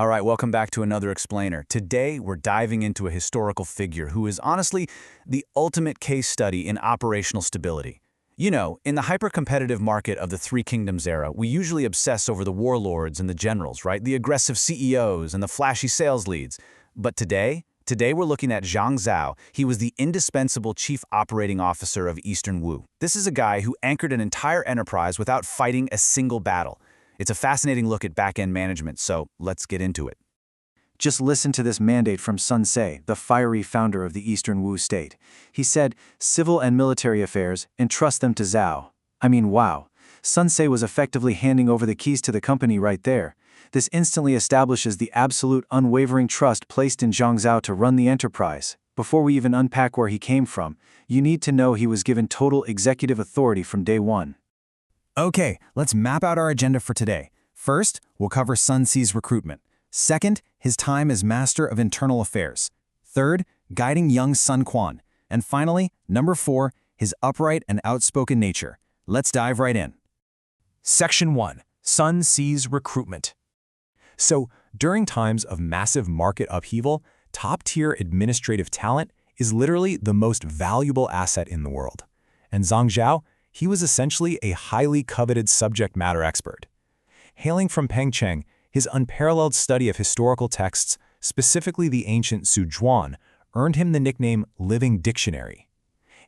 All right, welcome back to another explainer. Today, we're diving into a historical figure who is honestly the ultimate case study in operational stability. You know, in the hyper-competitive market of the Three Kingdoms era, we usually obsess over the warlords and the generals, right? The aggressive CEOs and the flashy sales leads. But today we're looking at Zhang Zhao. He was the indispensable chief operating officer of Eastern Wu. This is a guy who anchored an entire enterprise without fighting a single battle. It's a fascinating look at back-end management, so let's get into it. Just listen to this mandate from Sun Quan, the fiery founder of the Eastern Wu state. He said, "Civil and military affairs, entrust them to Zhao." I mean, wow. Sun Quan was effectively handing over the keys to the company right there. This instantly establishes the absolute unwavering trust placed in Zhang Zhao to run the enterprise. Before we even unpack where he came from, you need to know he was given total executive authority from day one. Okay, let's map out our agenda for today. First, we'll cover Sun Quan's recruitment. Second, his time as Master of Internal Affairs. Third, guiding young Sun Quan. And finally, number 4, his upright and outspoken nature. Let's dive right in. Section 1. Sun Quan's recruitment. So, during times of massive market upheaval, top-tier administrative talent is literally the most valuable asset in the world. And Zhang Zhao, he was essentially a highly coveted subject matter expert. Hailing from Pengcheng, his unparalleled study of historical texts, specifically the ancient Zhuge, earned him the nickname Living Dictionary.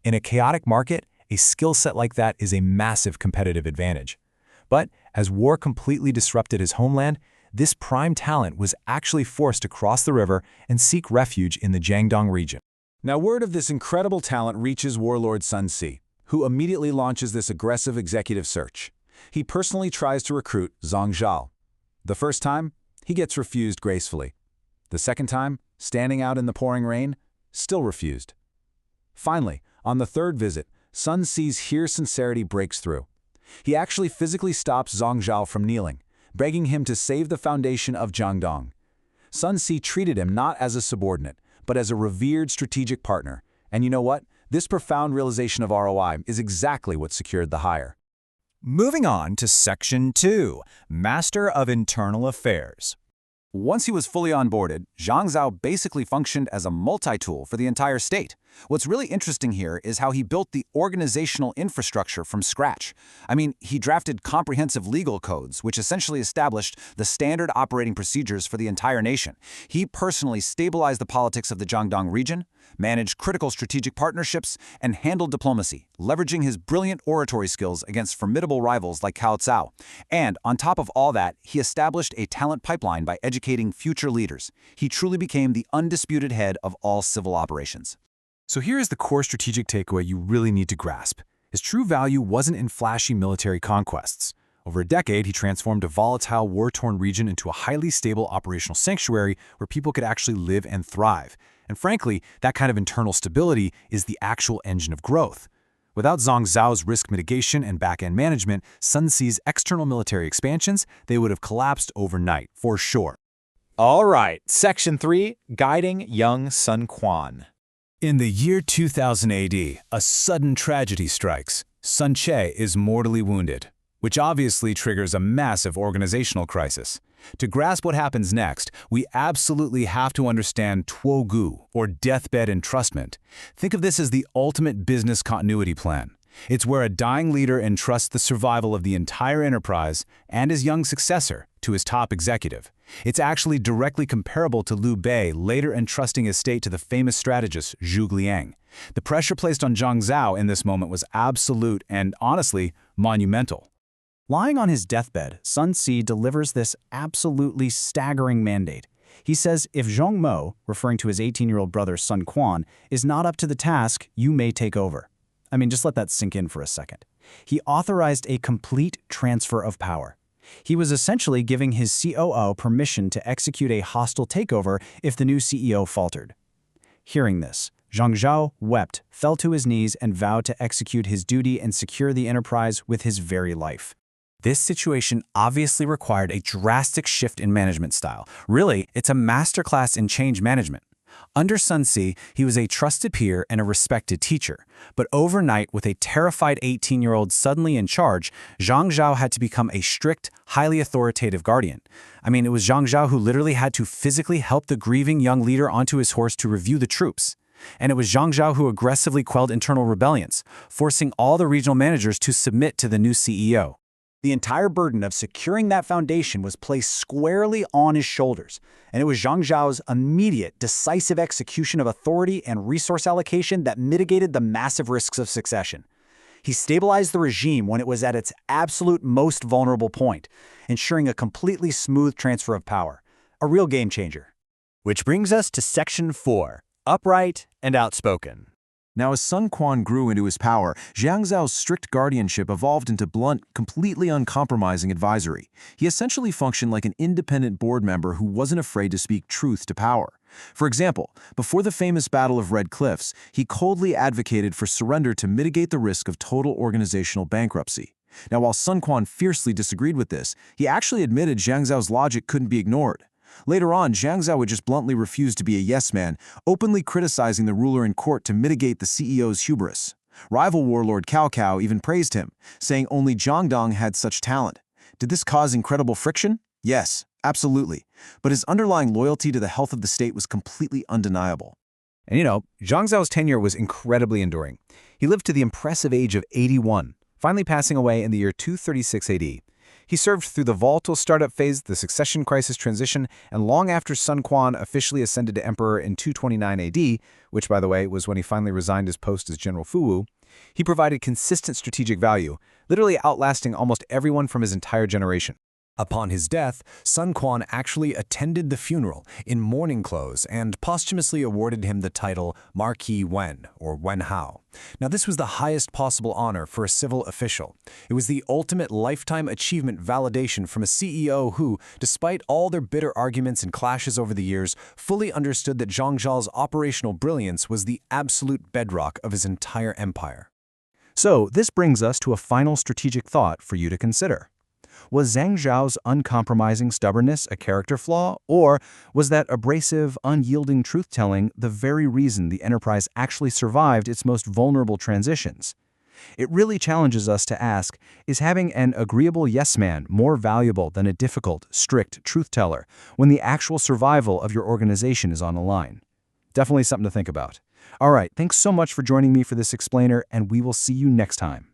In a chaotic market, a skill set like that is a massive competitive advantage. But as war completely disrupted his homeland, this prime talent was actually forced to cross the river and seek refuge in the Jiangdong region. Now, word of this incredible talent reaches warlord Sun Quan, who immediately launches this aggressive executive search. He personally tries to recruit Zhang Zhao. The first time, he gets refused gracefully. The second time, standing out in the pouring rain, still refused. Finally, on the third visit, Sun Quan's sheer sincerity breaks through. He actually physically stops Zhang Zhao from kneeling, begging him to save the foundation of Jiangdong. Sun Quan treated him not as a subordinate, but as a revered strategic partner. And you know what? This profound realization of ROI is exactly what secured the hire. Moving on to Section 2, Master of Internal Affairs. Once he was fully onboarded, Zhang Zhao basically functioned as a multi-tool for the entire state. What's really interesting here is how he built the organizational infrastructure from scratch. I mean, he drafted comprehensive legal codes, which essentially established the standard operating procedures for the entire nation. He personally stabilized the politics of the Jiangdong region, managed critical strategic partnerships, and handled diplomacy, leveraging his brilliant oratory skills against formidable rivals like Cao Cao. And on top of all that, he established a talent pipeline by educating future leaders. He truly became the undisputed head of all civil operations. So here is the core strategic takeaway you really need to grasp. His true value wasn't in flashy military conquests. Over a decade, he transformed a volatile, war-torn region into a highly stable operational sanctuary where people could actually live and thrive. And frankly, that kind of internal stability is the actual engine of growth. Without Zhang Zhao's risk mitigation and back-end management, Sun Quan's external military expansions, they would have collapsed overnight, for sure. All right, Section 3, Guiding Young Sun Quan. In the year 2000 AD, a sudden tragedy strikes. Sun Quan is mortally wounded, which obviously triggers a massive organizational crisis. To grasp what happens next, we absolutely have to understand Tuogu, or deathbed entrustment. Think of this as the ultimate business continuity plan. It's where a dying leader entrusts the survival of the entire enterprise and his young successor to his top executive. It's actually directly comparable to Liu Bei later entrusting his state to the famous strategist Zhuge Liang. The pressure placed on Zhang Zhao in this moment was absolute and, honestly, monumental. Lying on his deathbed, Sun Quan delivers this absolutely staggering mandate. He says if Zhong Mo, referring to his 18-year-old brother Sun Quan, is not up to the task, you may take over. I mean, just let that sink in for a second. He authorized a complete transfer of power. He was essentially giving his COO permission to execute a hostile takeover if the new CEO faltered. Hearing this, Zhang Zhao wept, fell to his knees, and vowed to execute his duty and secure the enterprise with his very life. This situation obviously required a drastic shift in management style. Really, it's a masterclass in change management. Under Sun Ce, he was a trusted peer and a respected teacher. But overnight, with a terrified 18-year-old suddenly in charge, Zhang Zhao had to become a strict, highly authoritative guardian. I mean, it was Zhang Zhao who literally had to physically help the grieving young leader onto his horse to review the troops. And it was Zhang Zhao who aggressively quelled internal rebellions, forcing all the regional managers to submit to the new CEO. The entire burden of securing that foundation was placed squarely on his shoulders, and it was Zhang Zhao's immediate, decisive execution of authority and resource allocation that mitigated the massive risks of succession. He stabilized the regime when it was at its absolute most vulnerable point, ensuring a completely smooth transfer of power. A real game changer. Which brings us to Section 4, Upright and Outspoken. Now, as Sun Quan grew into his power, Zhang Zhao's strict guardianship evolved into blunt, completely uncompromising advisory. He essentially functioned like an independent board member who wasn't afraid to speak truth to power. For example, before the famous Battle of Red Cliffs, he coldly advocated for surrender to mitigate the risk of total organizational bankruptcy. Now, while Sun Quan fiercely disagreed with this, he actually admitted Zhang Zhao's logic couldn't be ignored. Later on, Zhang Zhao would just bluntly refuse to be a yes-man, openly criticizing the ruler in court to mitigate the CEO's hubris. Rival warlord Cao Cao even praised him, saying only Jiangdong had such talent. Did this cause incredible friction? Yes, absolutely. But his underlying loyalty to the health of the state was completely undeniable. And Zhang Zhao's tenure was incredibly enduring. He lived to the impressive age of 81, finally passing away in the year 236 AD. He served through the volatile startup phase, the succession crisis transition, and long after Sun Quan officially ascended to emperor in 229 AD, which, by the way, was when he finally resigned his post as General Fuwu, he provided consistent strategic value, literally outlasting almost everyone from his entire generation. Upon his death, Sun Quan actually attended the funeral in mourning clothes and posthumously awarded him the title Marquis Wen, or Wen Hao. Now, this was the highest possible honor for a civil official. It was the ultimate lifetime achievement validation from a CEO who, despite all their bitter arguments and clashes over the years, fully understood that Zhang Zhao's operational brilliance was the absolute bedrock of his entire empire. So, this brings us to a final strategic thought for you to consider. Was Zhang Zhao's uncompromising stubbornness a character flaw, or was that abrasive, unyielding truth-telling the very reason the enterprise actually survived its most vulnerable transitions? It really challenges us to ask, is having an agreeable yes-man more valuable than a difficult, strict truth-teller when the actual survival of your organization is on the line? Definitely something to think about. All right, thanks so much for joining me for this explainer, and we will see you next time.